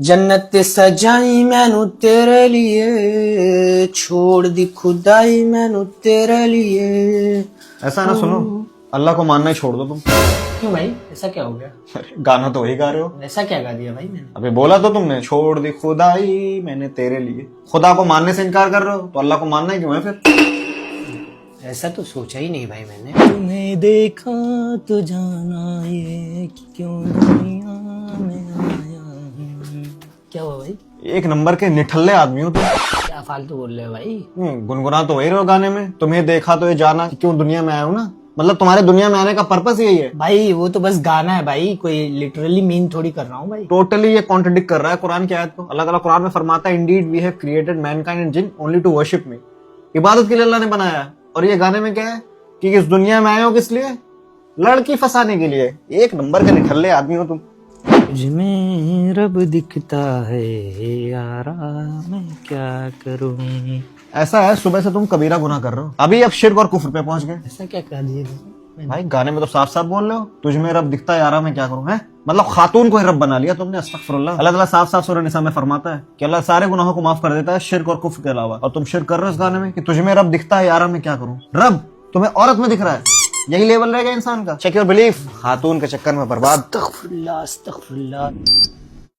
जन्नत सजाई मैनू तेरे लिए, छोड़ दी खुदाई मैनू तेरे लिए। ऐसा ना सुनो, अल्लाह को मानना ही छोड़ दो तुम। क्यों भाई, ऐसा क्या हो गया? अरे गाना तो वही गा रहे हो। ऐसा क्या गा दिया भाई मैंने? अबे बोला तो तुमने, छोड़ दी खुदाई मैंने तेरे लिए। खुदा को मानने से इनकार कर रहे हो तो अल्लाह को मानना ही क्यों है फिर? ऐसा तो सोचा ही नहीं भाई मैंने। तुम्हें देखा तो जाना ये कि क्यों दुनिया में आया हूं। क्या हुआ भाई? एक नंबर के निठल्ले आदमी हो तुम। क्या फालतू बोल रहे हो भाई? गुनगुना तो वही रहो गाने में, तुम्हें देखा तो ये जाना कि क्यों दुनिया में आया हूं ना। मतलब तुम्हारे दुनिया में आने का पर्पस यही है। भाई वो तो बस गाना है भाई, कोई लिटरली मीन थोड़ी कर रहा हूँ भाई। टोटली ये कॉन्ट्रडिक्ट कर रहा है कुरान की आयत को। अल्लाह ताला कुरान में फरमाता है, indeed we have created mankind and jinn only to worship me. इबादत के लिए अल्लाह ने बनाया है। और ये गाने में क्या है कि इस दुनिया में आए हो किस लिए? लड़की फंसाने के लिए। एक नंबर के निठल्ले आदमी हो तुम। तुझमें रब दिखता है यारा, मैं क्या करूं। ऐसा है, सुबह से तुम कबीरा गुनाह कर रहे हो, अभी अब शिर्क और कुफ्र पे पहुंच गए। ऐसा क्या कर दिया भाई गाने में तो साफ साफ बोल रहे हो, तुझमें रब दिखता है यारा मैं क्या करूं। है मतलब खातून को ही रब बना लिया तुमने। अस्तगफिरुल्लाह। अल्लाह ताला साफ साफ सूरह निसा में फरमाता है कि अल्लाह सारे गुनाहों को माफ कर देता है शिर्क और कुफ्र के अलावा। और तुम शिर्क कर रहे हो इस गाने में कि तुझमें रब दिखता है यारा मैं क्या करूं। रब तुम्हें औरत में दिख रहा है, यही लेवल रहेगा इंसान का। Check your belief. खातून के चक्कर में बर्बाद। अस्तगफिरुल्लाह अस्तगफिरुल्लाह।